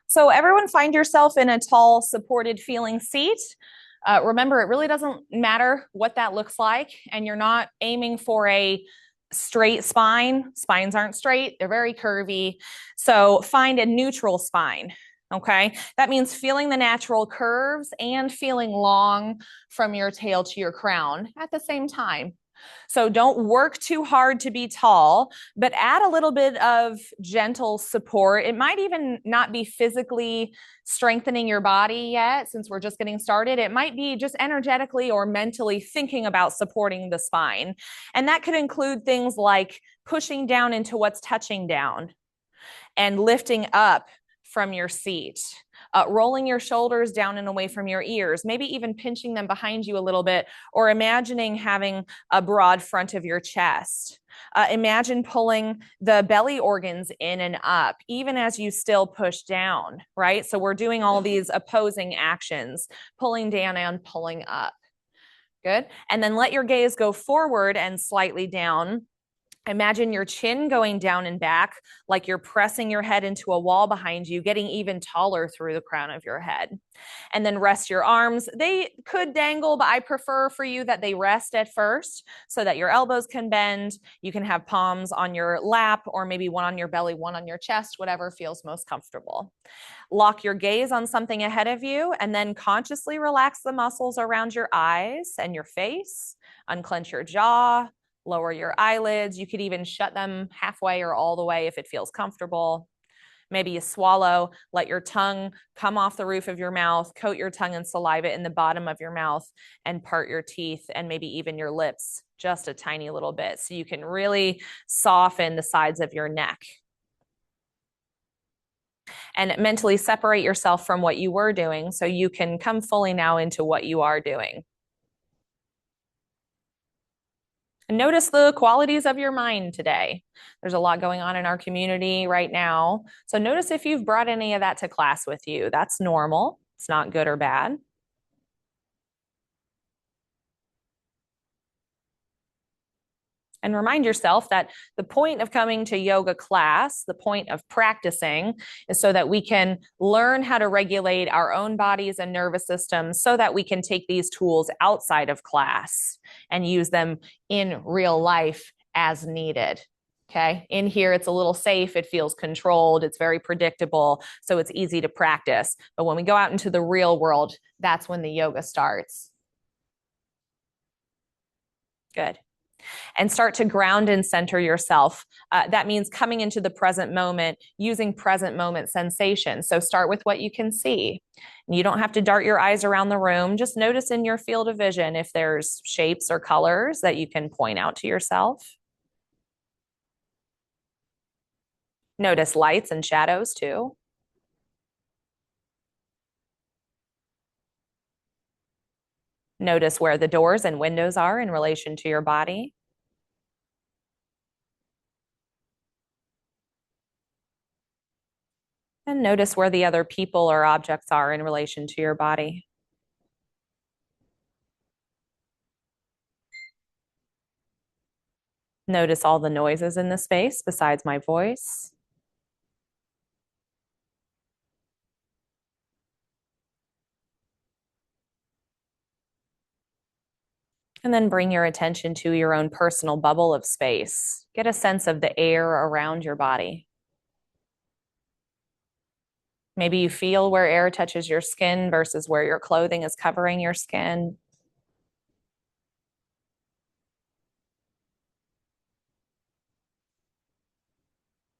So everyone find yourself in a tall, supported feeling seat. Remember, it really doesn't matter what that looks like, and you're not aiming for a straight spine. Spines aren't straight, they're very curvy. So find a neutral spine. Okay, that means feeling the natural curves and feeling long from your tail to your crown at the same time. So don't work too hard to be tall, but add a little bit of gentle support. It might even not be physically strengthening your body yet, since we're just getting started. It might be just energetically or mentally thinking about supporting the spine. And that could include things like pushing down into what's touching down and lifting up from your seat. Rolling your shoulders down and away from your ears, maybe even pinching them behind you a little bit, or imagining having a broad front of your chest. Imagine pulling the belly organs in and up, even as you still push down, right? So we're doing all these opposing actions, pulling down and pulling up. Good. And then let your gaze go forward and slightly down. Imagine your chin going down and back like you're pressing your head into a wall behind you, getting even taller through the crown of your head. And then rest your arms. They could dangle, but I prefer for you that they rest at first so that your elbows can bend. You can have palms on your lap, or maybe one on your belly, one on your chest, whatever feels most comfortable. Lock your gaze on something ahead of you, and then consciously relax the muscles around your eyes and your face. Unclench your jaw. Lower your eyelids. You could even shut them halfway or all the way if it feels comfortable. Maybe you swallow, let your tongue come off the roof of your mouth, coat your tongue in saliva in the bottom of your mouth, and part your teeth and maybe even your lips just a tiny little bit so you can really soften the sides of your neck. And mentally separate yourself from what you were doing so you can come fully now into what you are doing. And notice the qualities of your mind today. There's a lot going on in our community right now. So notice if you've brought any of that to class with you. That's normal. It's not good or bad. And remind yourself that the point of coming to yoga class, the point of practicing, is so that we can learn how to regulate our own bodies and nervous systems so that we can take these tools outside of class and use them in real life as needed. Okay. In here, it's a little safe. It feels controlled. It's very predictable. So it's easy to practice. But when we go out into the real world, that's when the yoga starts. Good. And start to ground and center yourself. That means coming into the present moment, using present moment sensation. So start with what you can see. You don't have to dart your eyes around the room. Just notice in your field of vision if there's shapes or colors that you can point out to yourself. Notice lights and shadows too. Notice where the doors and windows are in relation to your body. And notice where the other people or objects are in relation to your body. Notice all the noises in the space besides my voice. And then bring your attention to your own personal bubble of space. Get a sense of the air around your body. Maybe you feel where air touches your skin versus where your clothing is covering your skin.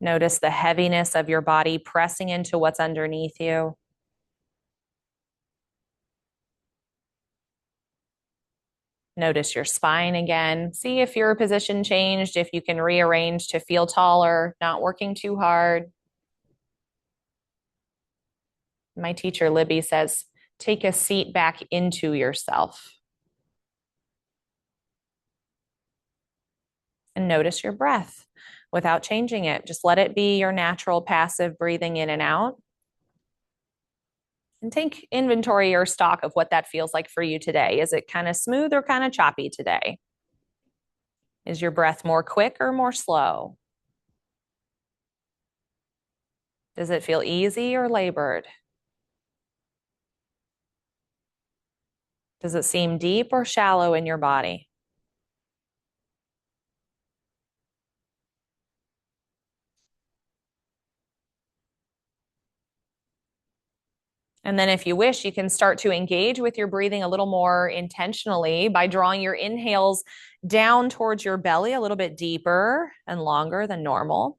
Notice the heaviness of your body pressing into what's underneath you. Notice your spine again. See if your position changed, if you can rearrange to feel taller, not working too hard. My teacher, Libby, says, take a seat back into yourself. And notice your breath without changing it. Just let it be your natural passive breathing in and out. And take inventory or stock of what that feels like for you today. Is it kind of smooth or kind of choppy today? Is your breath more quick or more slow? Does it feel easy or labored? Does it seem deep or shallow in your body? And then, if you wish, you can start to engage with your breathing a little more intentionally by drawing your inhales down towards your belly a little bit deeper and longer than normal.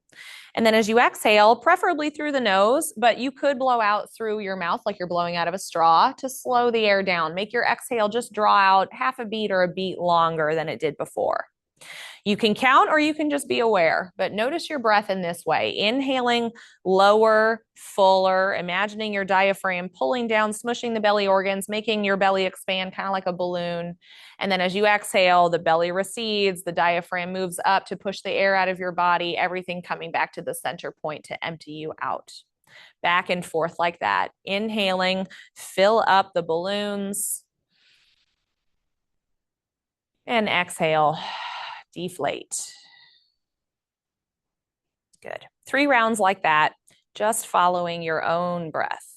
And then, as you exhale, preferably through the nose, but you could blow out through your mouth like you're blowing out of a straw to slow the air down. Make your exhale just draw out half a beat or a beat longer than it did before. You can count or you can just be aware, but notice your breath in this way. Inhaling lower, fuller, imagining your diaphragm pulling down, smushing the belly organs, making your belly expand kind of like a balloon. And then as you exhale, the belly recedes, the diaphragm moves up to push the air out of your body, everything coming back to the center point to empty you out. Back and forth like that. Inhaling, fill up the balloons. And exhale, deflate. Good. 3 rounds like that, just following your own breath.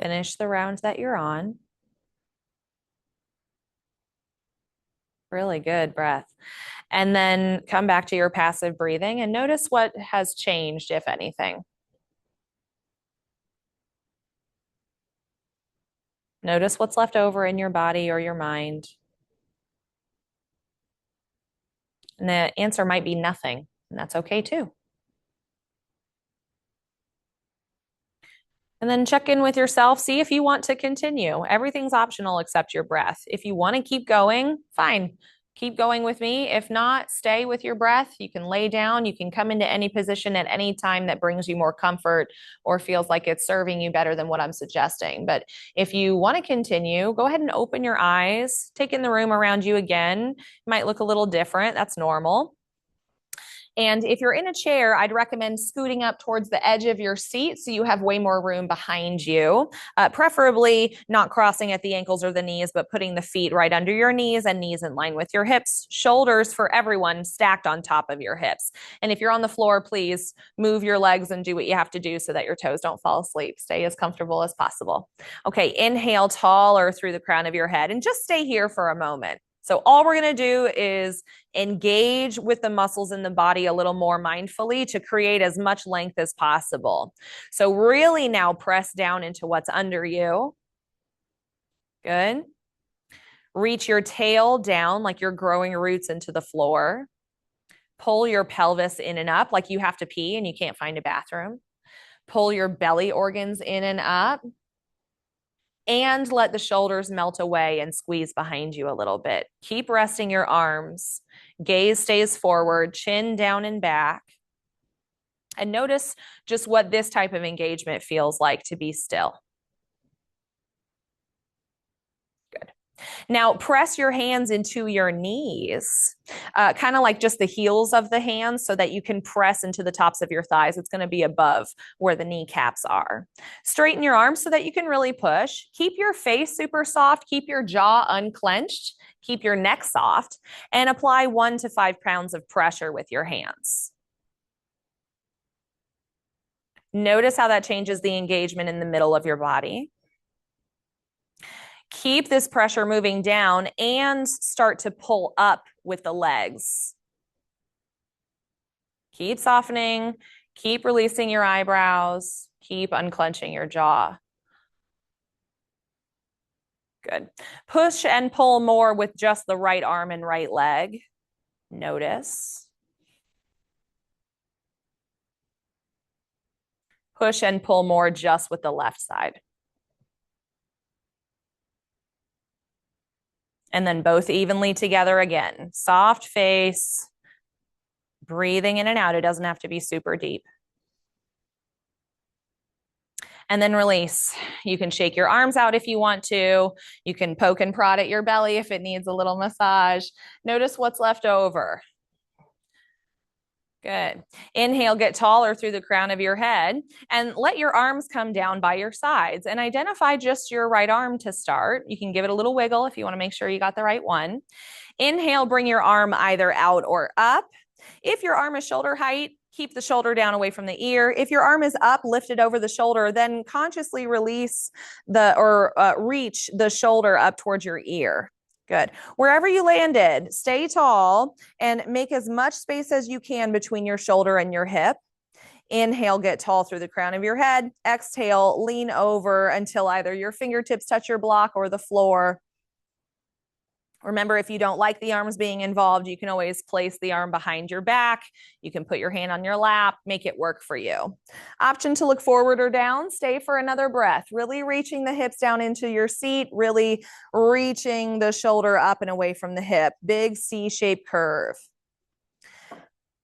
Finish the round that you're on. Really good breath. And then come back to your passive breathing and notice what has changed, if anything. Notice what's left over in your body or your mind. And the answer might be nothing, and that's okay too. And then check in with yourself, see if you want to continue. Everything's optional except your breath. If you want to keep going, fine. Keep going with me. If not, stay with your breath. You can lay down. You can come into any position at any time that brings you more comfort or feels like it's serving you better than what I'm suggesting. But if you want to continue, go ahead and open your eyes. Take in the room around you again. It might look a little different. That's normal. And if you're in a chair, I'd recommend scooting up towards the edge of your seat so you have way more room behind you. Preferably not crossing at the ankles or the knees, but putting the feet right under your knees and knees in line with your hips. Shoulders for everyone stacked on top of your hips. And if you're on the floor, please move your legs and do what you have to do so that your toes don't fall asleep. Stay as comfortable as possible. Okay, inhale taller through the crown of your head and just stay here for a moment. So all we're going to do is engage with the muscles in the body a little more mindfully to create as much length as possible. So really now press down into what's under you. Good. Reach your tail down like you're growing roots into the floor. Pull your pelvis in and up like you have to pee and you can't find a bathroom. Pull your belly organs in and up. And let the shoulders melt away and squeeze behind you a little bit. Keep resting your arms. Gaze stays forward, chin down and back. And notice just what this type of engagement feels like to be still. Good. Now press your hands into your knees, kind of like just the heels of the hands so that you can press into the tops of your thighs. It's going to be above where the kneecaps are. Straighten your arms so that you can really push. Keep your face super soft. Keep your jaw unclenched. Keep your neck soft and apply 1 to 5 pounds of pressure with your hands. Notice how that changes the engagement in the middle of your body. Keep this pressure moving down and start to pull up with the legs. Keep softening, keep releasing your eyebrows, keep unclenching your jaw. Good. Push and pull more with just the right arm and right leg. Notice. Push and pull more just with the left side. And then both evenly together again. Soft face, Breathing in and out. It doesn't have to be super deep. And then release. You can shake your arms out if you want to. You can poke and prod at your belly if it needs a little massage. Notice what's left over. Good. Inhale, get taller through the crown of your head and let your arms come down by your sides and identify just your right arm to start. You can give it a little wiggle if you want to make sure you got the right one. Inhale, bring your arm either out or up. If your arm is shoulder height, keep the shoulder down away from the ear. If your arm is up, lifted over the shoulder, then consciously release reach the shoulder up towards your ear. Good. Wherever you landed, stay tall and make as much space as you can between your shoulder and your hip. Inhale, get tall through the crown of your head. Exhale, lean over until either your fingertips touch your block or the floor. Remember, if you don't like the arms being involved, you can always place the arm behind your back. You can put your hand on your lap, make it work for you. Option to look forward or down, stay for another breath, really reaching the hips down into your seat, really reaching the shoulder up and away from the hip. Big C-shaped curve.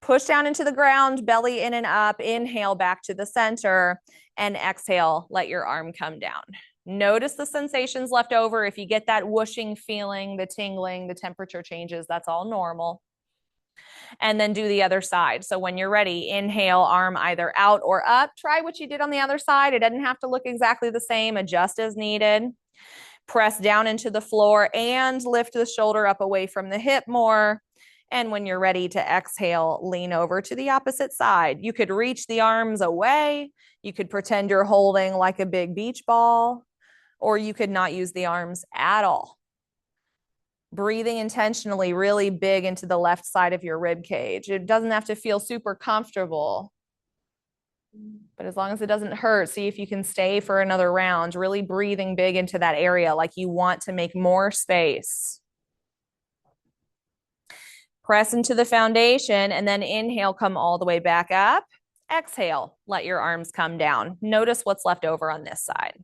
Push down into the ground, belly in and up, inhale back to the center, and exhale, let your arm come down. Notice the sensations left over. If you get that whooshing feeling, the tingling, the temperature changes, that's all normal. And then do the other side. So when you're ready, inhale, arm either out or up. Try what you did on the other side. It doesn't have to look exactly the same, adjust as needed. Press down into the floor and lift the shoulder up away from the hip more. And when you're ready to exhale, lean over to the opposite side. You could reach the arms away. You could pretend you're holding like a big beach ball, or you could not use the arms at all. Breathing intentionally really big into the left side of your rib cage. It doesn't have to feel super comfortable, but as long as it doesn't hurt, see if you can stay for another round, really breathing big into that area like you want to make more space. Press into the foundation and then inhale, come all the way back up. Exhale, let your arms come down. Notice what's left over on this side.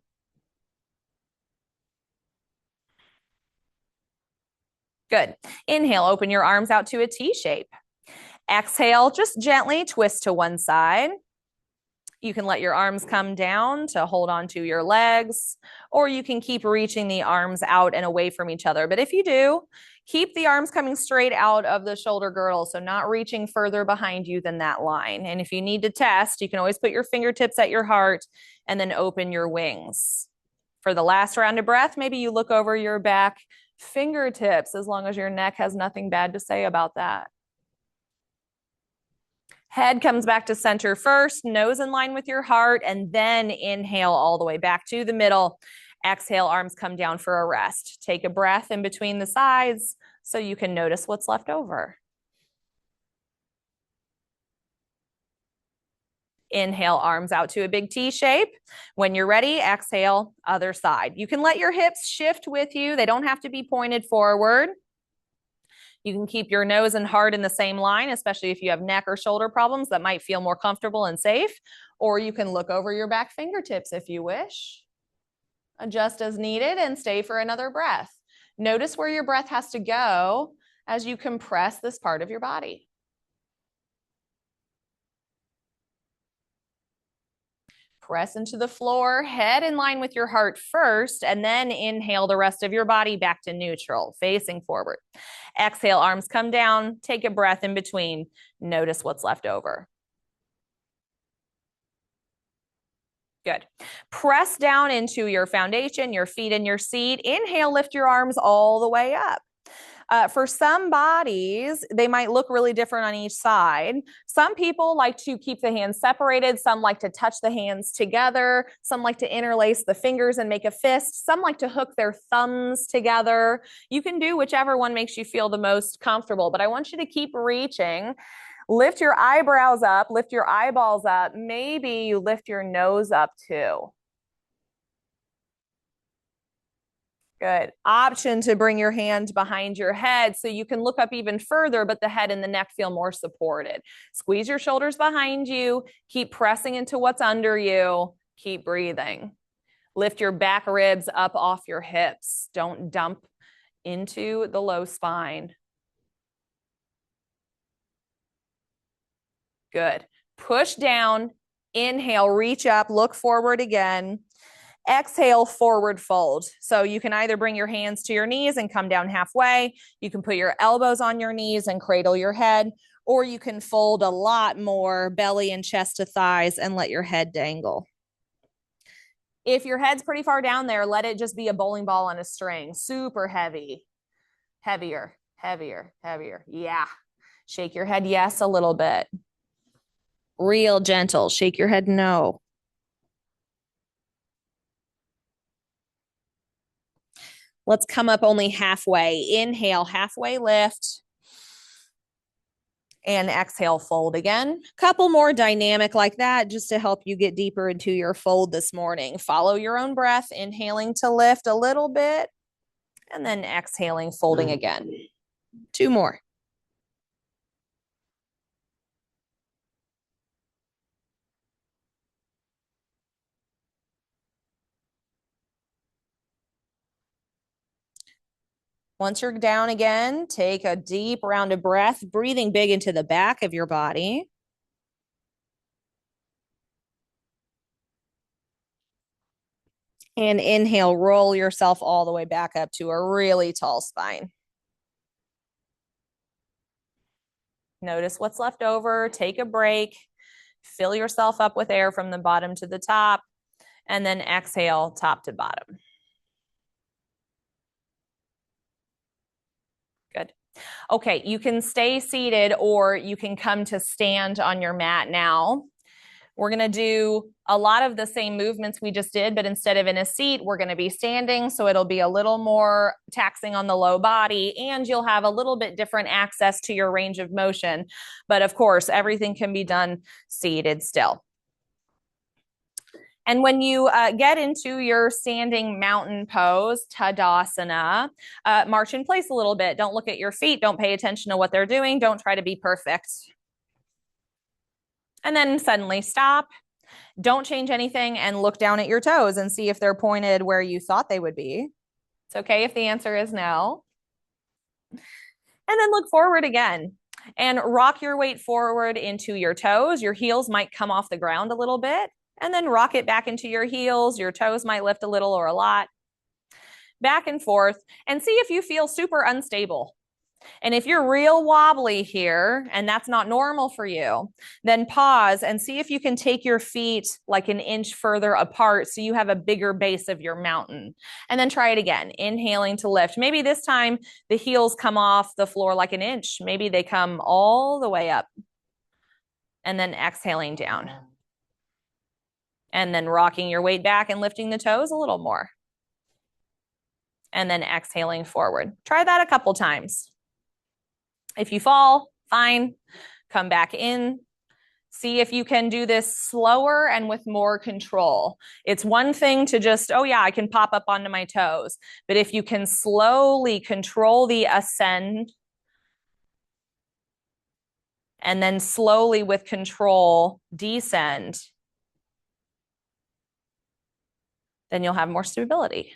Good. Inhale, open your arms out to a T shape. Exhale, just gently twist to one side. You can let your arms come down to hold on to your legs, or you can keep reaching the arms out and away from each other. But if you do, keep the arms coming straight out of the shoulder girdle, so not reaching further behind you than that line. And if you need to test, you can always put your fingertips at your heart and then open your wings. For the last round of breath, maybe you look over your back fingertips, as long as your neck has nothing bad to say about that. Head comes back to center first, nose in line with your heart, and then inhale all the way back to the middle. Exhale, arms come down for a rest. Take a breath in between the sides so you can notice what's left over. Inhale, arms out to a big T shape. When you're ready, exhale, other side. You can let your hips shift with you. They don't have to be pointed forward. You can keep your nose and heart in the same line, especially if you have neck or shoulder problems that might feel more comfortable and safe. Or you can look over your back fingertips if you wish. Adjust as needed and stay for another breath. Notice where your breath has to go as you compress this part of your body. Press into the floor, head in line with your heart first, and then inhale the rest of your body back to neutral, facing forward. Exhale, arms come down. Take a breath in between. Notice what's left over. Good. Press down into your foundation, your feet in your seat. Inhale, lift your arms all the way up. For some bodies, they might look really different on each side. Some people like to keep the hands separated. Some like to touch the hands together. Some like to interlace the fingers and make a fist. Some like to hook their thumbs together. You can do whichever one makes you feel the most comfortable, but I want you to keep reaching. Lift your eyebrows up, lift your eyeballs up. Maybe you lift your nose up too. Good. Option to bring your hand behind your head so you can look up even further, but the head and the neck feel more supported. Squeeze your shoulders behind you. Keep pressing into what's under you. Keep breathing. Lift your back ribs up off your hips. Don't dump into the low spine. Good. Push down, inhale, reach up, look forward again. Exhale, forward fold. So you can either bring your hands to your knees and come down halfway. You can put your elbows on your knees and cradle your head, or you can fold a lot more, belly and chest to thighs, and let your head dangle. If your head's pretty far down there, let it just be a bowling ball on a string. Super heavy. Heavier, heavier, heavier. Yeah. Shake your head yes a little bit. Real gentle. Shake your head no. Let's come up only halfway. Inhale, halfway lift. And exhale, fold again. Couple more dynamic like that just to help you get deeper into your fold this morning. Follow your own breath, inhaling to lift a little bit, and then exhaling, folding again. 2 more. Once you're down again, take a deep round of breath, breathing big into the back of your body. And inhale, roll yourself all the way back up to a really tall spine. Notice what's left over, take a break, fill yourself up with air from the bottom to the top, and then exhale top to bottom. Good. Okay, you can stay seated or you can come to stand on your mat now. We're going to do a lot of the same movements we just did, but instead of in a seat, we're going to be standing. So it'll be a little more taxing on the low body and you'll have a little bit different access to your range of motion. But of course, everything can be done seated still. And when you get into your standing mountain pose, Tadasana, march in place a little bit. Don't look at your feet. Don't pay attention to what they're doing. Don't try to be perfect. And then suddenly stop. Don't change anything and look down at your toes and see if they're pointed where you thought they would be. It's okay if the answer is no. And then look forward again and rock your weight forward into your toes. Your heels might come off the ground a little bit and then rock it back into your heels. Your toes might lift a little or a lot. Back and forth and see if you feel super unstable. And if you're real wobbly here and that's not normal for you, then pause and see if you can take your feet like an inch further apart so you have a bigger base of your mountain. And then try it again, inhaling to lift. Maybe this time the heels come off the floor like an inch. Maybe they come all the way up. And then exhaling down. And then rocking your weight back and lifting the toes a little more. And then exhaling forward. Try that a couple times. If you fall, fine, come back in. See if you can do this slower and with more control. It's one thing to just, oh yeah, I can pop up onto my toes. But if you can slowly control the ascend and then slowly with control descend, then you'll have more stability.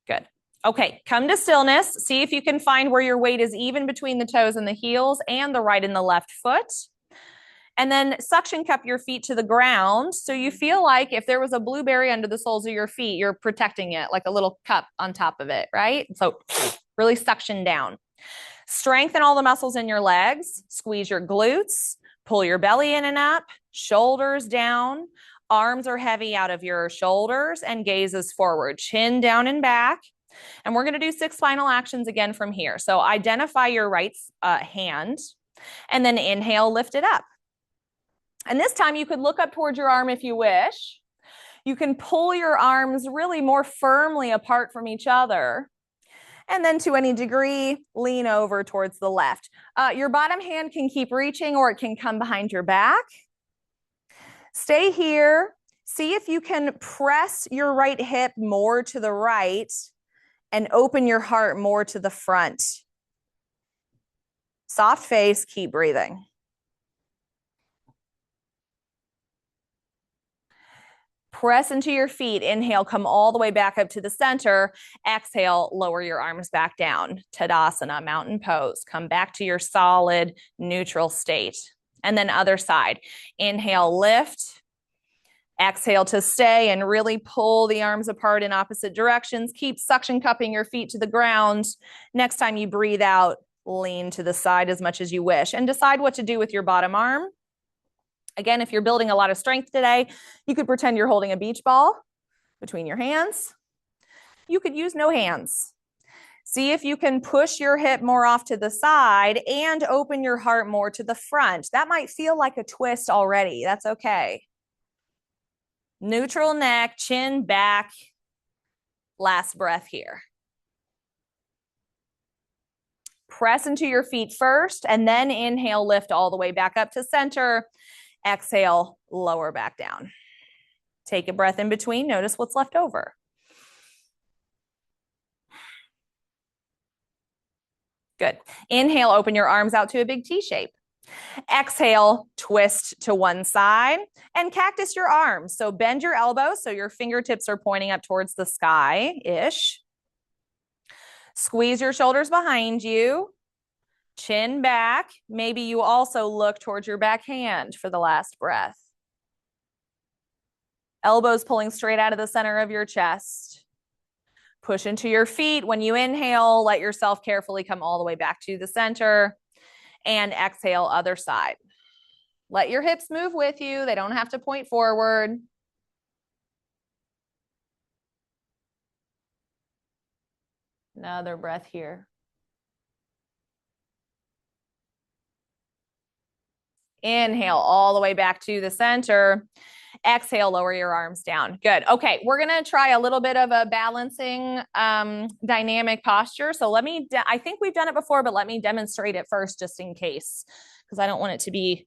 Good. Okay, come to stillness. See if you can find where your weight is even between the toes and the heels and the right and the left foot. And then suction cup your feet to the ground. So you feel like if there was a blueberry under the soles of your feet, you're protecting it like a little cup on top of it, right? So really suction down. Strengthen all the muscles in your legs. Squeeze your glutes. Pull your belly in and up. Shoulders down. Arms are heavy out of your shoulders and gazes forward. Chin down and back. And we're going to do 6 final actions again from here. So identify your right hand and then inhale, lift it up. And this time you could look up towards your arm if you wish. You can pull your arms really more firmly apart from each other. And then to any degree, lean over towards the left. Your bottom hand can keep reaching or it can come behind your back. Stay here. See if you can press your right hip more to the right and open your heart more to the front. Soft face, keep breathing. Press into your feet. Inhale, come all the way back up to the center. Exhale, lower your arms back down. Tadasana, mountain pose. Come back to your solid, neutral state. And then other side. Inhale, lift. Exhale to stay and really pull the arms apart in opposite directions. Keep suction cupping your feet to the ground. Next time you breathe out, lean to the side as much as you wish and decide what to do with your bottom arm. Again, if you're building a lot of strength today, you could pretend you're holding a beach ball between your hands. You could use no hands. See if you can push your hip more off to the side and open your heart more to the front. That might feel like a twist already. That's okay. Neutral neck, chin back. Last breath here. Press into your feet first, and then inhale, lift all the way back up to center. Exhale, lower back down. Take a breath in between. Notice what's left over. Good. Inhale, open your arms out to a big T shape. Exhale, twist to one side and cactus your arms. So bend your elbows so your fingertips are pointing up towards the sky-ish. Squeeze your shoulders behind you. Chin back. Maybe you also look towards your back hand for the last breath. Elbows pulling straight out of the center of your chest. Push into your feet. When you inhale, let yourself carefully come all the way back to the center. And exhale, other side. Let your hips move with you. They don't have to point forward. Another breath here. Inhale all the way back to the center. Exhale, lower your arms down. Good. Okay, we're going to try a little bit of a balancing dynamic posture. So I think we've done it before, but let me demonstrate it first just in case, because I don't want it to be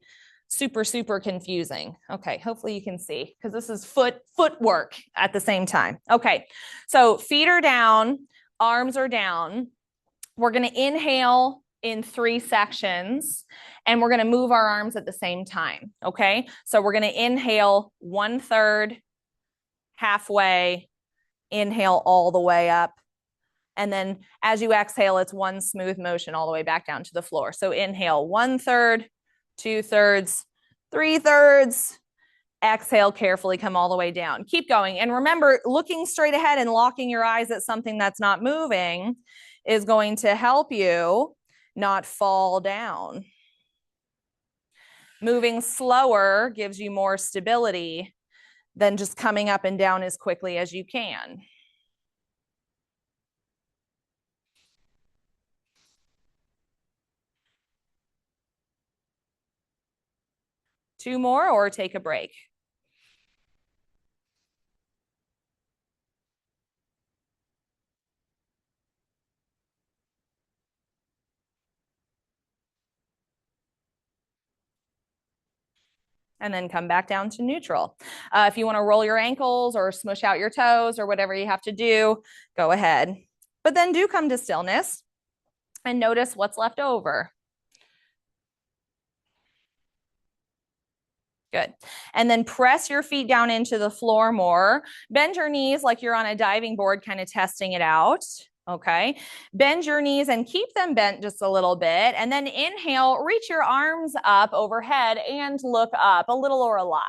super, super confusing. Okay, hopefully you can see, because this is footwork at the same time. Okay, so feet are down, arms are down. We're going to inhale in 3 sections, and we're going to move our arms at the same time. Okay, so we're going to inhale 1/3, halfway, inhale all the way up, and then as you exhale, it's one smooth motion all the way back down to the floor. So inhale 1/3, 2/3, 3/3. Exhale, carefully come all the way down. Keep going. And remember, looking straight ahead and locking your eyes at something that's not moving is going to help you not fall down. Moving slower gives you more stability than just coming up and down as quickly as you can. Two more or take a break. And then come back down to neutral. If you want to roll your ankles or smush out your toes or whatever you have to do, go ahead. But then do come to stillness and notice what's left over. Good. And then press your feet down into the floor more. Bend your knees like you're on a diving board, kind of testing it out. Okay. Bend your knees and keep them bent just a little bit. And then inhale, reach your arms up overhead and look up a little or a lot.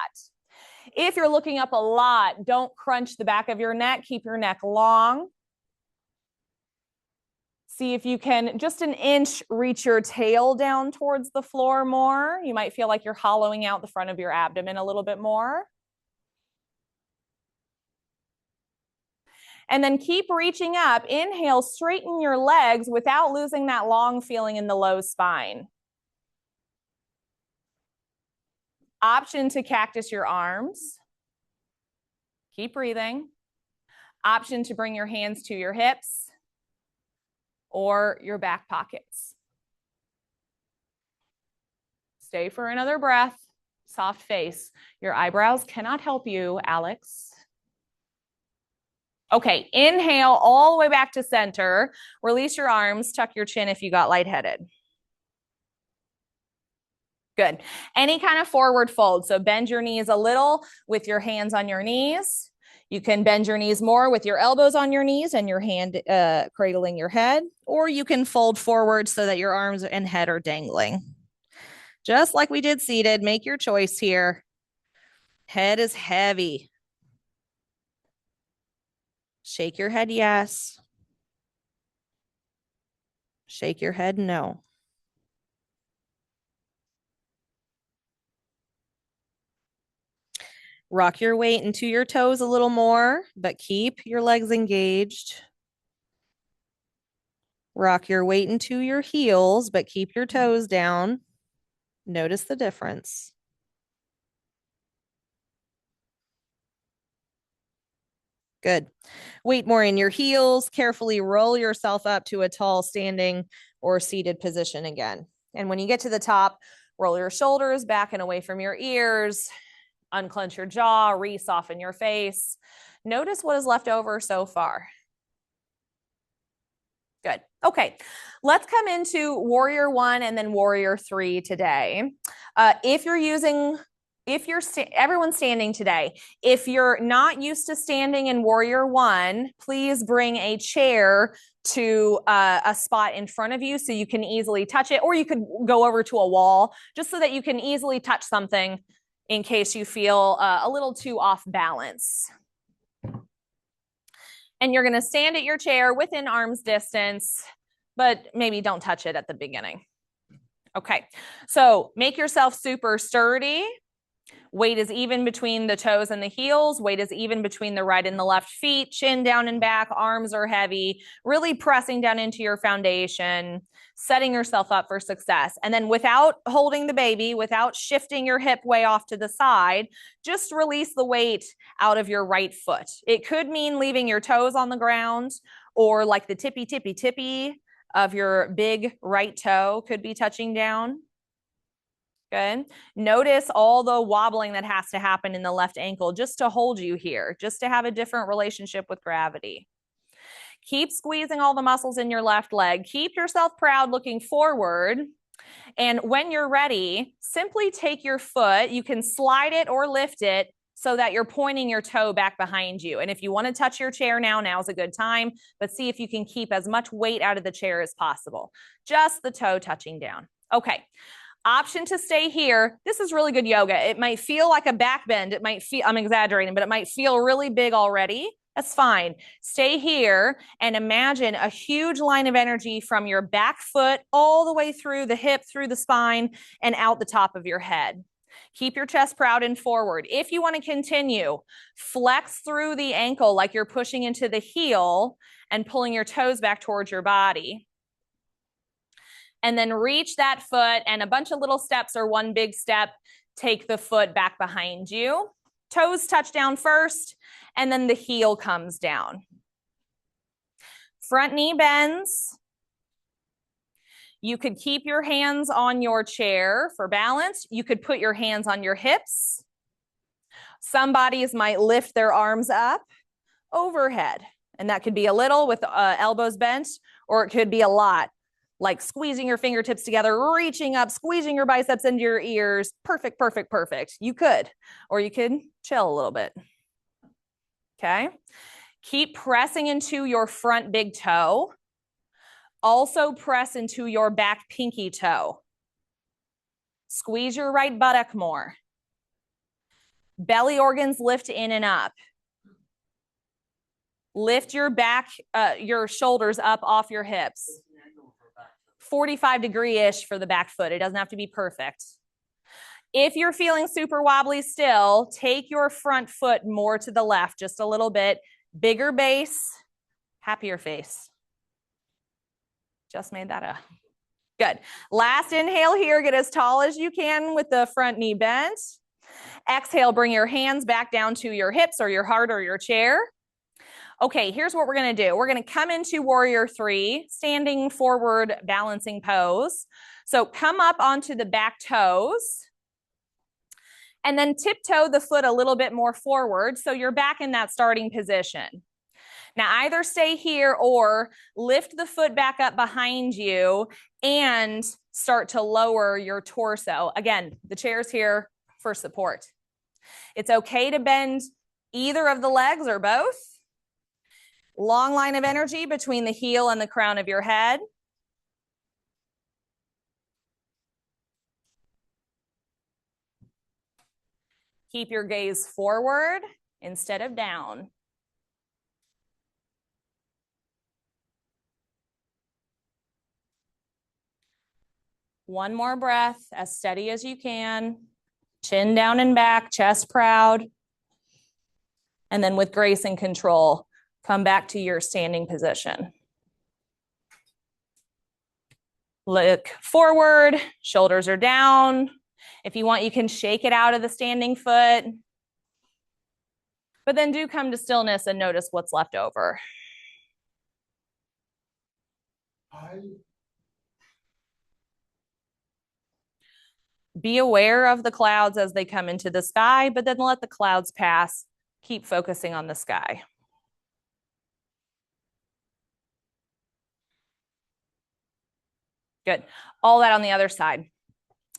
If you're looking up a lot, don't crunch the back of your neck. Keep your neck long. See if you can just an inch reach your tail down towards the floor more. You might feel like you're hollowing out the front of your abdomen a little bit more. And then keep reaching up. Inhale, straighten your legs without losing that long feeling in the low spine. Option to cactus your arms. Keep breathing. Option to bring your hands to your hips or your back pockets. Stay for another breath. Soft face. Your eyebrows cannot help you, Alex. Okay, inhale all the way back to center. Release your arms, tuck your chin if you got lightheaded. Good. Any kind of forward fold. So bend your knees a little with your hands on your knees. You can bend your knees more with your elbows on your knees and your hand cradling your head, or you can fold forward so that your arms and head are dangling. Just like we did seated, make your choice here. Head is heavy. Shake your head, yes. Shake your head, no. Rock your weight into your toes a little more, but keep your legs engaged. Rock your weight into your heels, but keep your toes down. Notice the difference. Good. Weight more in your heels. Carefully roll yourself up to a tall standing or seated position again. And when you get to the top, roll your shoulders back and away from your ears. Unclench your jaw, re-soften your face. Notice what is left over so far. Good. Okay, let's come into Warrior 1 and then Warrior 3 today. Everyone's standing today. If you're not used to standing in Warrior 1, please bring a chair to a spot in front of you so you can easily touch it, or you could go over to a wall just so that you can easily touch something in case you feel a little too off balance. And you're going to stand at your chair within arm's distance, but maybe don't touch it at the beginning. Okay, so make yourself super sturdy. Weight is even between the toes and the heels. Weight is even between the right and the left feet. Chin down and back. Arms are heavy. Really pressing down into your foundation, setting yourself up for success. And then without holding the baby, without shifting your hip way off to the side, just release the weight out of your right foot. It could mean leaving your toes on the ground, or like the tippy of your big right toe could be touching down. Good. Notice all the wobbling that has to happen in the left ankle just to hold you here, just to have a different relationship with gravity. Keep squeezing all the muscles in your left leg. Keep yourself proud, looking forward. And when you're ready, simply take your foot. You can slide it or lift it so that you're pointing your toe back behind you. And if you want to touch your chair now, now's a good time. But see if you can keep as much weight out of the chair as possible. Just the toe touching down. Okay. Option to stay here. This is really good yoga. It might feel like a back bend. It might feel, I'm exaggerating, but it might feel really big already. That's fine. Stay here and imagine a huge line of energy from your back foot all the way through the hip, through the spine, and out the top of your head. Keep your chest proud and forward. If you want to continue, flex through the ankle like you're pushing into the heel and pulling your toes back towards your body. And then reach that foot, and a bunch of little steps or one big step. Take the foot back behind you. Toes touch down first, and then the heel comes down. Front knee bends. You could keep your hands on your chair for balance. You could put your hands on your hips. Some bodies might lift their arms up overhead, and that could be a little with elbows bent, or it could be a lot, like squeezing your fingertips together, reaching up, squeezing your biceps into your ears. Perfect, perfect, perfect. You could, or you could chill a little bit. Okay. Keep pressing into your front big toe. Also press into your back pinky toe. Squeeze your right buttock more. Belly organs lift in and up. Lift your back, your shoulders up off your hips. 45-degree-ish for the back foot. It doesn't have to be perfect. If you're feeling super wobbly still, take your front foot more to the left, just a little bit. Bigger base, happier face. Just made that up. Good. Last inhale here, get as tall as you can with the front knee bent. Exhale, bring your hands back down to your hips or your heart or your chair. Okay, here's what we're going to do. We're going to come into Warrior 3, standing forward balancing pose. So come up onto the back toes and then tiptoe the foot a little bit more forward so you're back in that starting position. Now either stay here or lift the foot back up behind you and start to lower your torso. Again, the chair's here for support. It's okay to bend either of the legs or both. Long line of energy between the heel and the crown of your head. Keep your gaze forward instead of down. One more breath, as steady as you can. Chin down and back, chest proud. And then with grace and control, come back to your standing position. Look forward, shoulders are down. If you want, you can shake it out of the standing foot. But then do come to stillness and notice what's left over. Be aware of the clouds as they come into the sky, but then let the clouds pass. Keep focusing on the sky. Good. All that on the other side.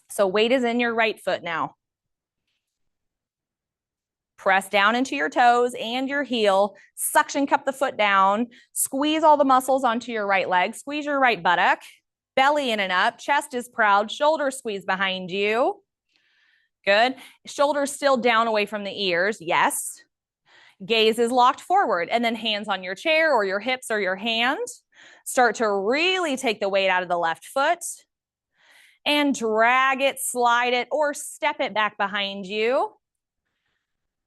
So weight is in your right foot now. Press down into your toes and your heel. Suction cup the foot down. Squeeze all the muscles onto your right leg. Squeeze your right buttock. Belly in and up. Chest is proud. Shoulder squeeze behind you. Good. Shoulders still down away from the ears. Yes. Gaze is locked forward. And then hands on your chair or your hips or your hand. Start to really take the weight out of the left foot and drag it, slide it, or step it back behind you.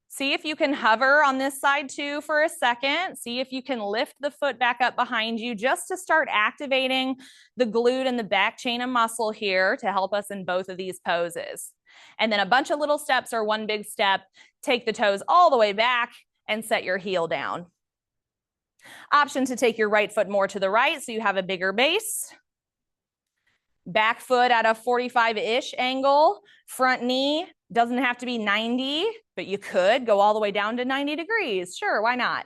See if you can hover on this side too for a second. See if you can lift the foot back up behind you just to start activating the glute and the back chain of muscle here to help us in both of these poses. And then a bunch of little steps or one big step. Take the toes all the way back and set your heel down. Option to take your right foot more to the right so you have a bigger base. Back foot at a 45-ish angle. Front knee doesn't have to be 90, but you could go all the way down to 90 degrees. Sure, why not?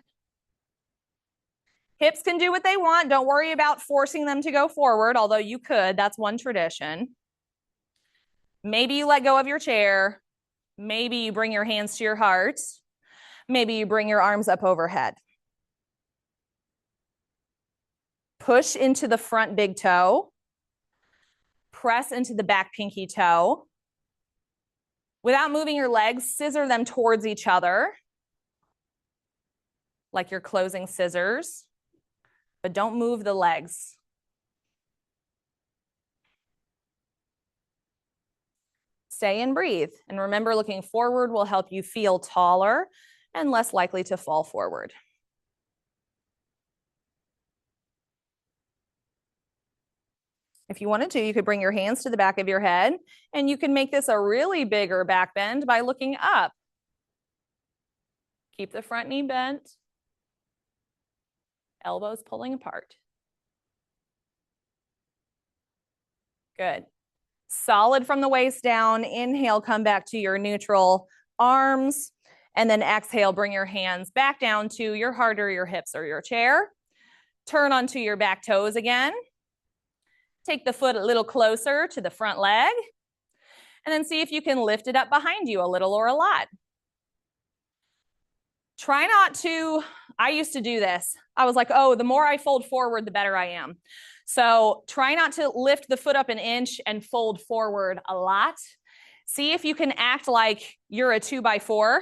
Hips can do what they want. Don't worry about forcing them to go forward, although you could. That's one tradition. Maybe you let go of your chair. Maybe you bring your hands to your heart. Maybe you bring your arms up overhead. Push into the front big toe. Press into the back pinky toe. Without moving your legs, scissor them towards each other, like you're closing scissors, but don't move the legs. Stay and breathe. And remember, looking forward will help you feel taller and less likely to fall forward. If you wanted to, you could bring your hands to the back of your head, and you can make this a really bigger back bend by looking up. Keep the front knee bent, elbows pulling apart. Good. Solid from the waist down. Inhale, come back to your neutral arms, and then exhale, bring your hands back down to your heart or your hips or your chair. Turn onto your back toes again. Take the foot a little closer to the front leg, and then see if you can lift it up behind you a little or a lot. Try not to, I used to do this. I was like, oh, the more I fold forward, the better I am. So try not to lift the foot up an inch and fold forward a lot. See if you can act like you're a 2x4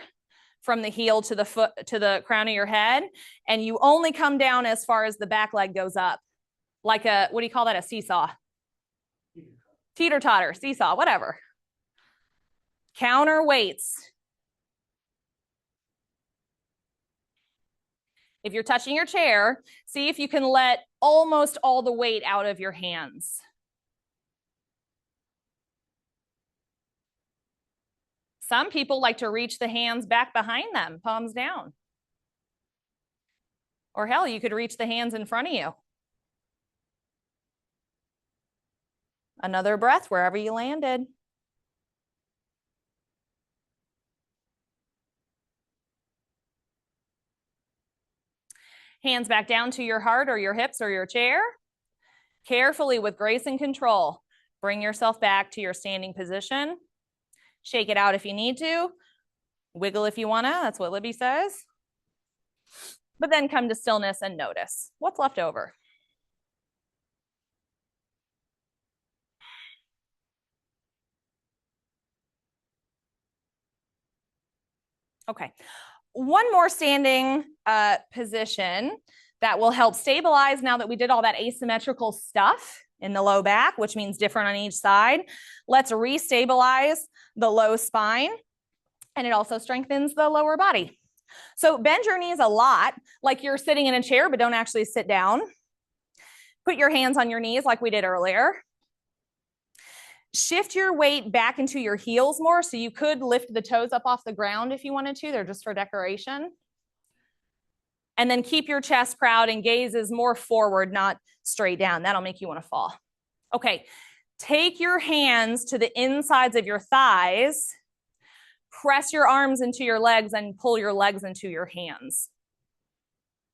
from the heel to the foot to the crown of your head, and you only come down as far as the back leg goes up. Like a, what do you call that? A seesaw. Teeter-totter, seesaw, whatever. Counter weights. If you're touching your chair, see if you can let almost all the weight out of your hands. Some people like to reach the hands back behind them, palms down. Or hell, you could reach the hands in front of you. Another breath wherever you landed. Hands back down to your heart or your hips or your chair. Carefully, with grace and control, bring yourself back to your standing position. Shake it out if you need to. Wiggle if you want to. That's what Libby says. But then come to stillness and notice what's left over. Okay. One more standing position that will help stabilize now that we did all that asymmetrical stuff in the low back, which means different on each side. Let's restabilize the low spine, and it also strengthens the lower body. So bend your knees a lot, like you're sitting in a chair, but don't actually sit down. Put your hands on your knees like we did earlier. Shift your weight back into your heels more, so you could lift the toes up off the ground if you wanted to. They're just for decoration. And then keep your chest proud and gaze is more forward, not straight down. That'll make you want to fall. Okay, take your hands to the insides of your thighs, press your arms into your legs, and pull your legs into your hands.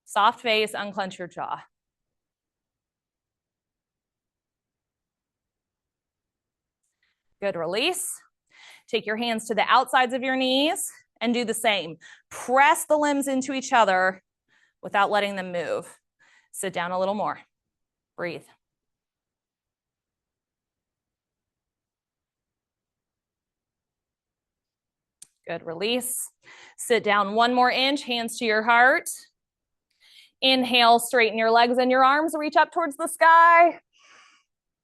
Soft face, unclench your jaw. Good, release. Take your hands to the outsides of your knees and do the same. Press the limbs into each other without letting them move. Sit down a little more. Breathe. Good, release. Sit down 1 more inch, hands to your heart. Inhale, straighten your legs and your arms, reach up towards the sky.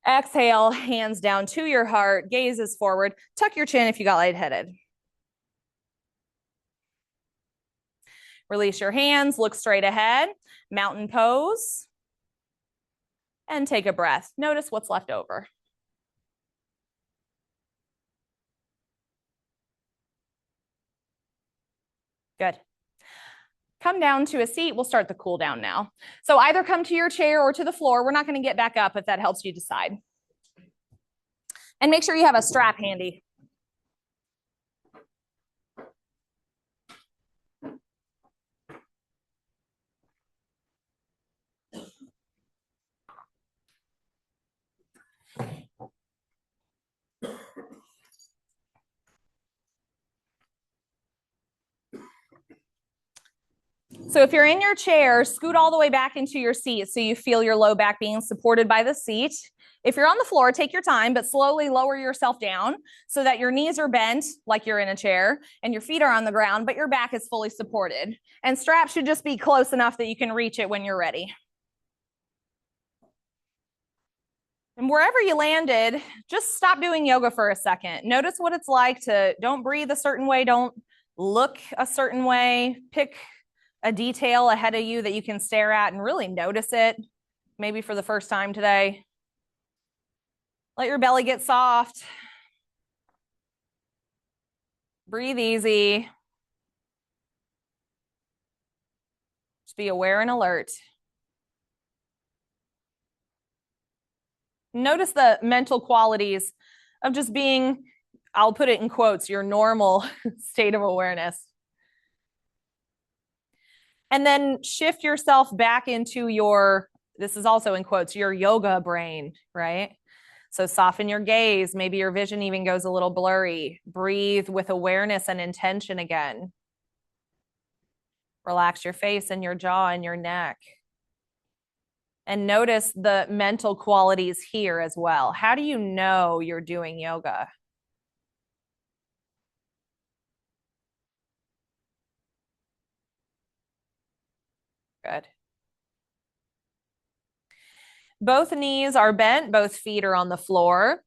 Exhale, hands down to your heart, gaze is forward. Tuck your chin if you got lightheaded. Release your hands, look straight ahead, mountain pose, and take a breath. Notice what's left over. Good. Come down to a seat. We'll start the cool down now. So either come to your chair or to the floor. We're not going to get back up if that helps you decide. And make sure you have a strap handy. So if you're in your chair, scoot all the way back into your seat so you feel your low back being supported by the seat. If you're on the floor, take your time, but slowly lower yourself down so that your knees are bent like you're in a chair and your feet are on the ground, but your back is fully supported. And strap should just be close enough that you can reach it when you're ready. And wherever you landed, just stop doing yoga for a second. Notice what it's like to don't breathe a certain way, don't look a certain way, pick a detail ahead of you that you can stare at and really notice it, maybe for the first time today. Let your belly get soft. Breathe easy. Just be aware and alert. Notice the mental qualities of just being, I'll put it in quotes, your normal state of awareness. And then shift yourself back into your, this is also in quotes, your yoga brain, right? So soften your gaze. Maybe your vision even goes a little blurry. Breathe with awareness and intention again. Relax your face and your jaw and your neck. And notice the mental qualities here as well. How do you know you're doing yoga? Good. Both knees are bent, both feet are on the floor.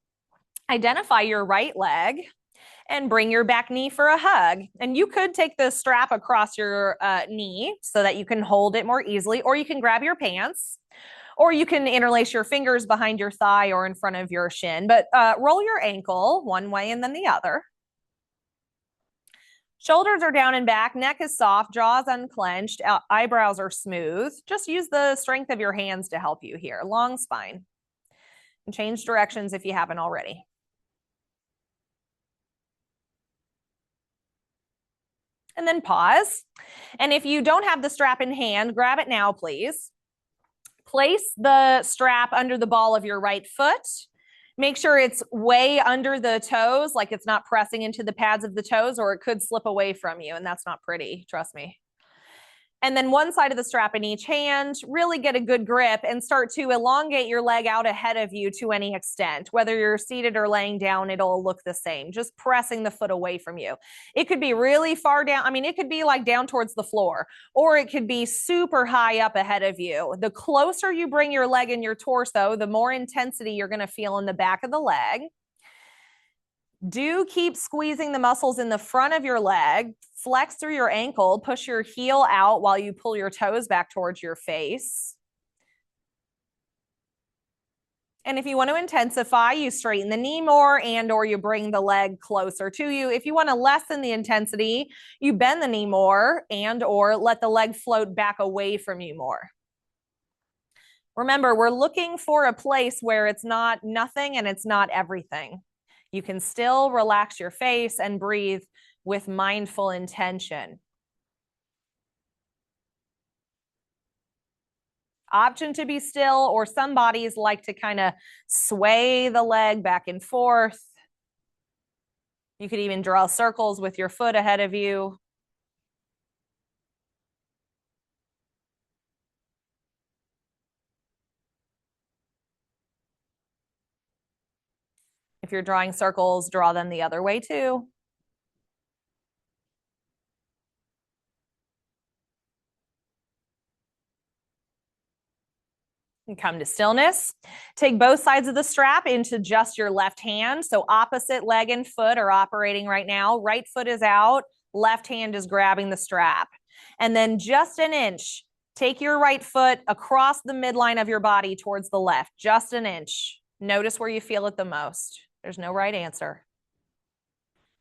Identify your right leg and bring your back knee for a hug. And you could take the strap across your knee so that you can hold it more easily, or you can grab your pants, or you can interlace your fingers behind your thigh or in front of your shin, but roll your ankle one way and then the other. Shoulders are down and back, neck is soft, jaws unclenched, eyebrows are smooth. Just use the strength of your hands to help you here. Long spine. And change directions if you haven't already. And then pause. And if you don't have the strap in hand, grab it now, please. Place the strap under the ball of your right foot. Make sure it's way under the toes, like it's not pressing into the pads of the toes, or it could slip away from you, and that's not pretty, trust me. And then one side of the strap in each hand, really get a good grip and start to elongate your leg out ahead of you to any extent. Whether you're seated or laying down, it'll look the same, just pressing the foot away from you. It could be really far down. I mean, it could be like down towards the floor, or it could be super high up ahead of you. The closer you bring your leg and your torso, the more intensity you're going to feel in the back of the leg. Do keep squeezing the muscles in the front of your leg. Flex through your ankle. Push your heel out while you pull your toes back towards your face. And if you want to intensify, you straighten the knee more and or you bring the leg closer to you. If you want to lessen the intensity, you bend the knee more and or let the leg float back away from you more. Remember, we're looking for a place where it's not nothing and it's not everything. You can still relax your face and breathe with mindful intention. Option to be still, or some bodies like to kind of sway the leg back and forth. You could even draw circles with your foot ahead of you. If you're drawing circles, draw them the other way too. And come to stillness. Take both sides of the strap into just your left hand. So opposite leg and foot are operating right now. Right foot is out, left hand is grabbing the strap. And then just an inch, take your right foot across the midline of your body towards the left, just an inch. Notice where you feel it the most. There's no right answer.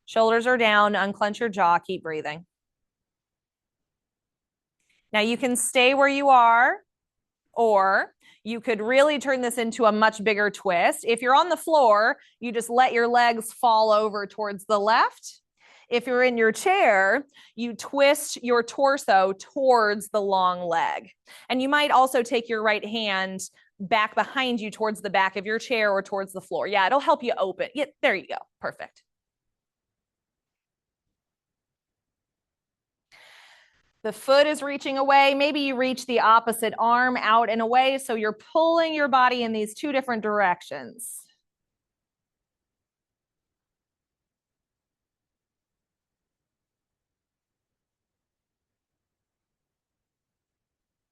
Shoulders are down, unclench your jaw, keep breathing. Now you can stay where you are, or you could really turn this into a much bigger twist. If you're on the floor, you just let your legs fall over towards the left. If you're in your chair, you twist your torso towards the long leg. And you might also take your right hand back behind you towards the back of your chair or towards the floor. Yeah, it'll help you open. Yeah, there you go. Perfect. The foot is reaching away. Maybe you reach the opposite arm out and away. So you're pulling your body in these two different directions.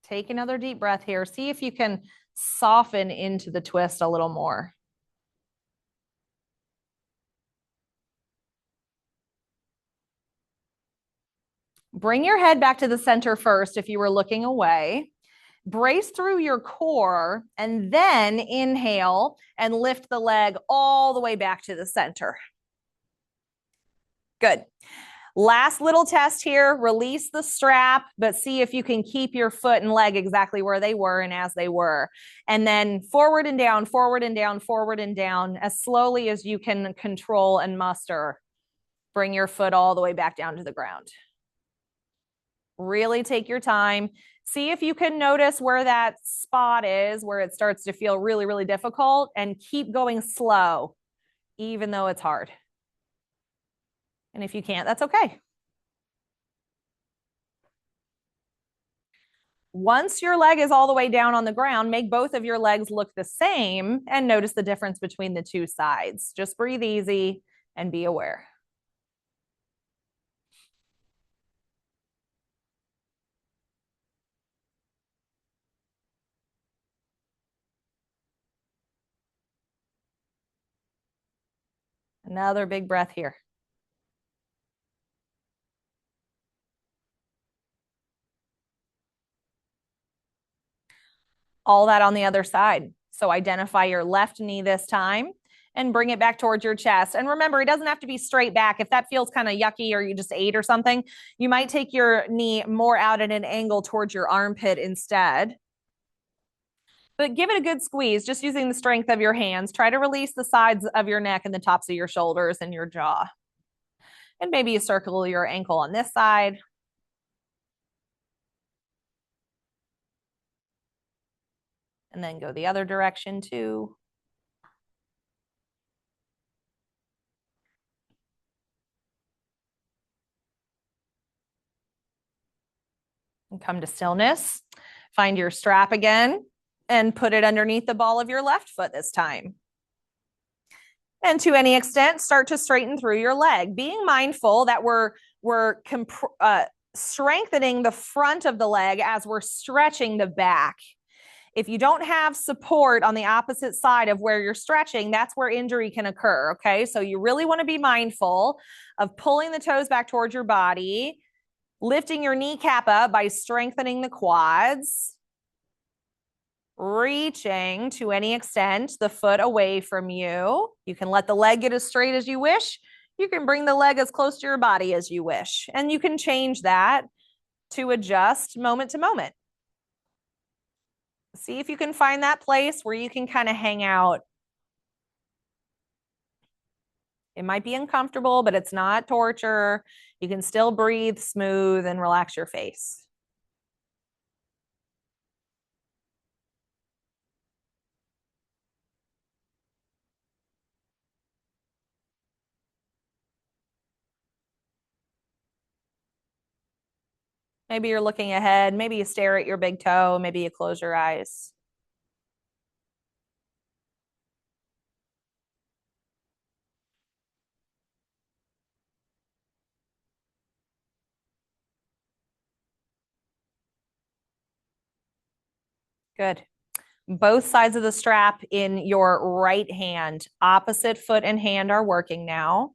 Take another deep breath here. See if you can soften into the twist a little more. Bring your head back to the center first if you were looking away. Brace through your core and then inhale and lift the leg all the way back to the center. Good. Last little test here, release the strap, but see if you can keep your foot and leg exactly where they were and as they were. And then forward and down, forward and down, forward and down, as slowly as you can control and muster. Bring your foot all the way back down to the ground. Really take your time. See if you can notice where that spot is, where it starts to feel really, really difficult, and keep going slow, even though it's hard. And if you can't, that's okay. Once your leg is all the way down on the ground, make both of your legs look the same and notice the difference between the two sides. Just breathe easy and be aware. Another big breath here. All that on the other side. So identify your left knee this time and bring it back towards your chest. And remember, it doesn't have to be straight back. If that feels kind of yucky or you just ate or something, you might take your knee more out at an angle towards your armpit instead. But give it a good squeeze, just using the strength of your hands. Try to release the sides of your neck and the tops of your shoulders and your jaw. And maybe you circle your ankle on this side. And then go the other direction too. And come to stillness. Find your strap again and put it underneath the ball of your left foot this time. And to any extent, start to straighten through your leg, being mindful that we're strengthening the front of the leg as we're stretching the back. If you don't have support on the opposite side of where you're stretching, that's where injury can occur. Okay. So you really want to be mindful of pulling the toes back towards your body, lifting your kneecap up by strengthening the quads, reaching to any extent the foot away from you. You can let the leg get as straight as you wish. You can bring the leg as close to your body as you wish. And you can change that to adjust moment to moment. See if you can find that place where you can kind of hang out. It might be uncomfortable, but it's not torture. You can still breathe smooth and relax your face. Maybe you're looking ahead. Maybe you stare at your big toe. Maybe you close your eyes. Good. Both sides of the strap in your right hand, opposite foot and hand are working now.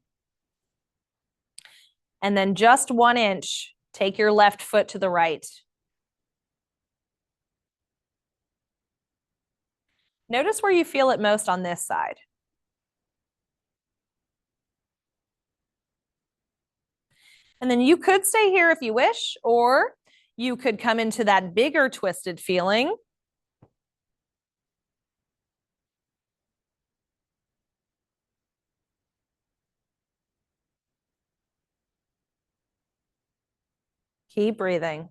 And then just 1 inch, take your left foot to the right. Notice where you feel it most on this side. And then you could stay here if you wish, or you could come into that bigger twisted feeling. Keep breathing.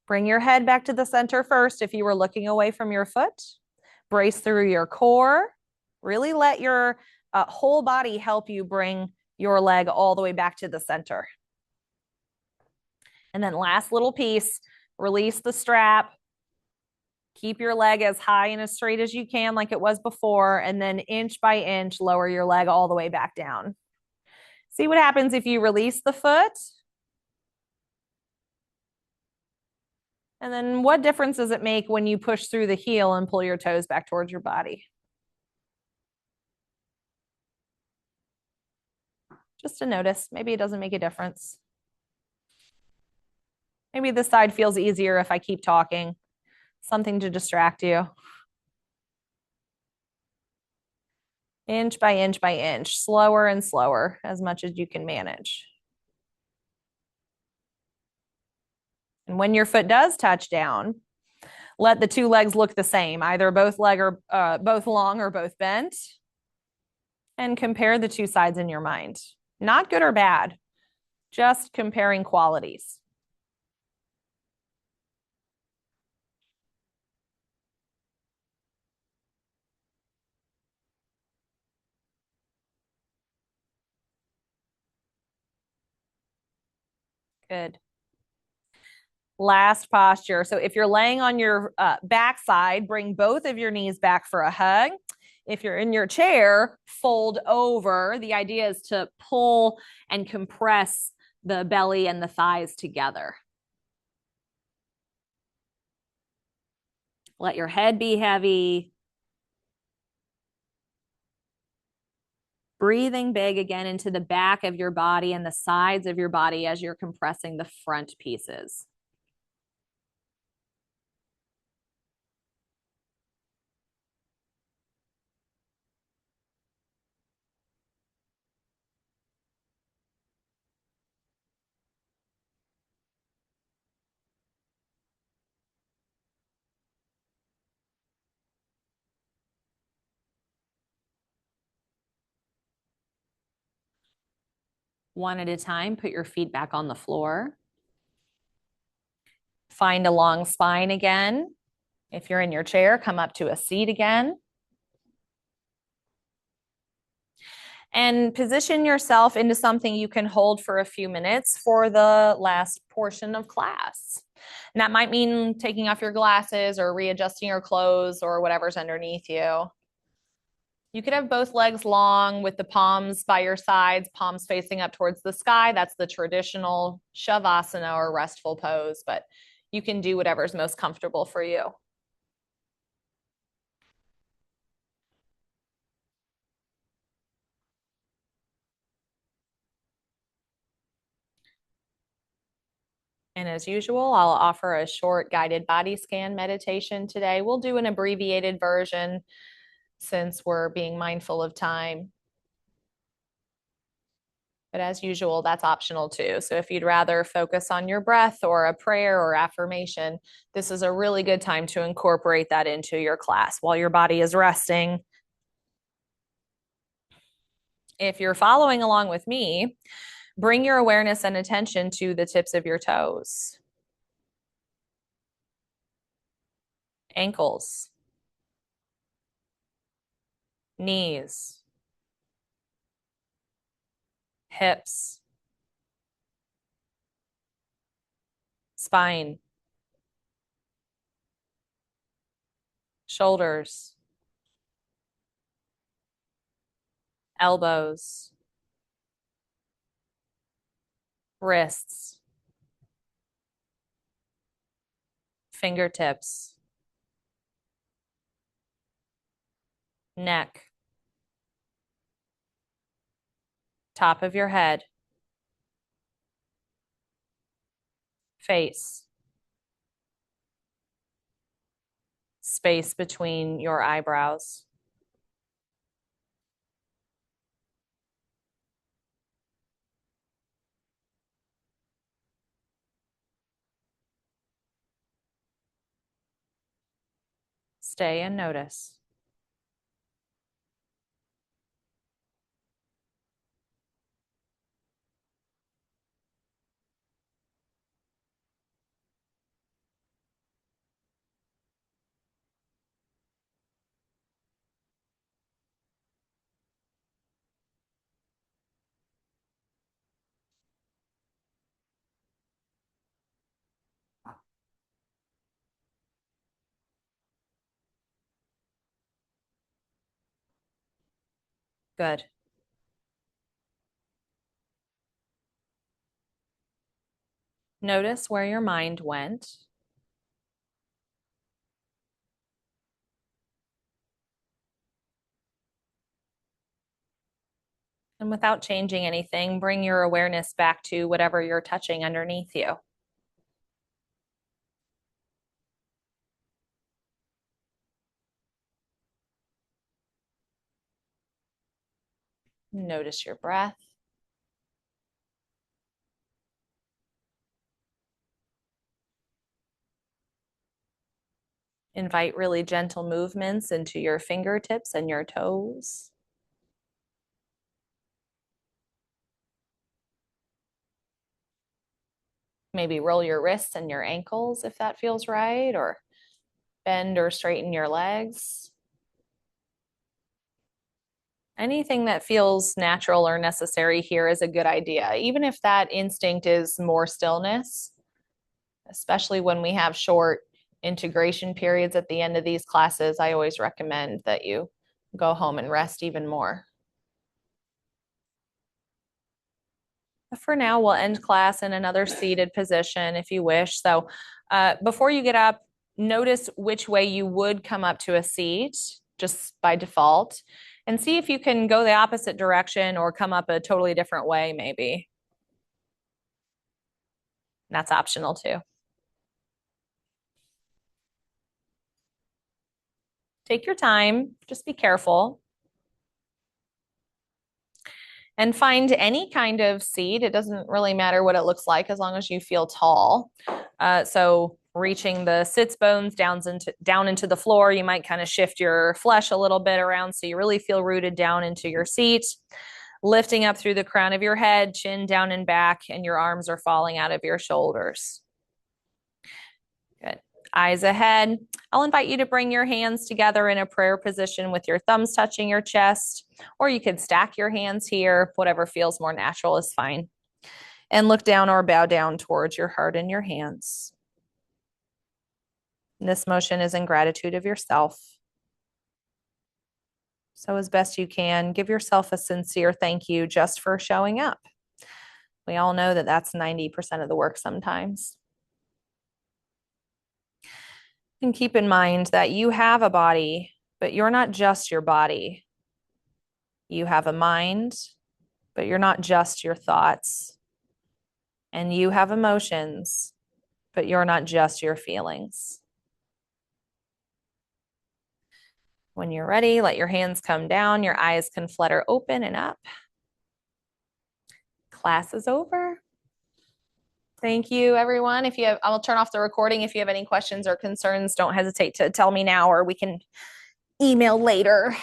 Bring your head back to the center first if you were looking away from your foot. Brace through your core. Really let your whole body help you bring your leg all the way back to the center. And then last little piece, release the strap. Keep your leg as high and as straight as you can like it was before, and then inch by inch, lower your leg all the way back down. See what happens if you release the foot. And then what difference does it make when you push through the heel and pull your toes back towards your body? Just a notice. Maybe it doesn't make a difference. Maybe this side feels easier if I keep talking. Something to distract you. Inch by inch, slower and slower, as much as you can manage. And when your foot does touch down, let the two legs look the same, either both long or both bent, and compare the two sides in your mind. Not good or bad, just comparing qualities. Good. Last posture. So if you're laying on your backside, bring both of your knees back for a hug. If you're in your chair, fold over. The idea is to pull and compress the belly and the thighs together. Let your head be heavy. Breathing big again into the back of your body and the sides of your body as you're compressing the front pieces. One at a time, put your feet back on the floor. Find a long spine again. If you're in your chair, come up to a seat again. And position yourself into something you can hold for a few minutes for the last portion of class. And that might mean taking off your glasses or readjusting your clothes or whatever's underneath you. You could have both legs long with the palms by your sides, palms facing up towards the sky. That's the traditional shavasana or restful pose, but you can do whatever's most comfortable for you. And as usual, I'll offer a short guided body scan meditation today. We'll do an abbreviated version since we're being mindful of time. But as usual, that's optional too. So if you'd rather focus on your breath or a prayer or affirmation, this is a really good time to incorporate that into your class while your body is resting. If you're following along with me, bring your awareness and attention to the tips of your toes, ankles, knees, hips, spine, shoulders, elbows, wrists, fingertips, neck, top of your head, face, space between your eyebrows. Stay and notice. Good. Notice where your mind went. And without changing anything, bring your awareness back to whatever you're touching underneath you. Notice your breath. Invite really gentle movements into your fingertips and your toes. Maybe roll your wrists and your ankles if that feels right, or bend or straighten your legs. Anything that feels natural or necessary here is a good idea, even if that instinct is more stillness, especially when we have short integration periods at the end of these classes. I always recommend that you go home and rest even more. For now, we'll end class in another seated position if you wish. So before you get up, notice which way you would come up to a seat just by default, and see if you can go the opposite direction or come up a totally different way, maybe. That's optional too. Take your time, just be careful. And find any kind of seat. It doesn't really matter what it looks like as long as you feel tall. So reaching the sits bones down into the floor, you might kind of shift your flesh a little bit around so you really feel rooted down into your seat. Lifting up through the crown of your head, chin down and back, and your arms are falling out of your shoulders. Good. Eyes ahead. I'll invite you to bring your hands together in a prayer position with your thumbs touching your chest, or you could stack your hands here. Whatever feels more natural is fine. And look down or bow down towards your heart and your hands. And this motion is in gratitude of yourself. So as best you can, give yourself a sincere thank you just for showing up. We all know that that's 90% of the work sometimes. And keep in mind that you have a body, but you're not just your body. You have a mind, but you're not just your thoughts. And you have emotions, but you're not just your feelings. When you're ready, let your hands come down. Your eyes can flutter open and up. Class is over. Thank you, everyone. I'll turn off the recording. If you have any questions or concerns, don't hesitate to tell me now, or we can email later.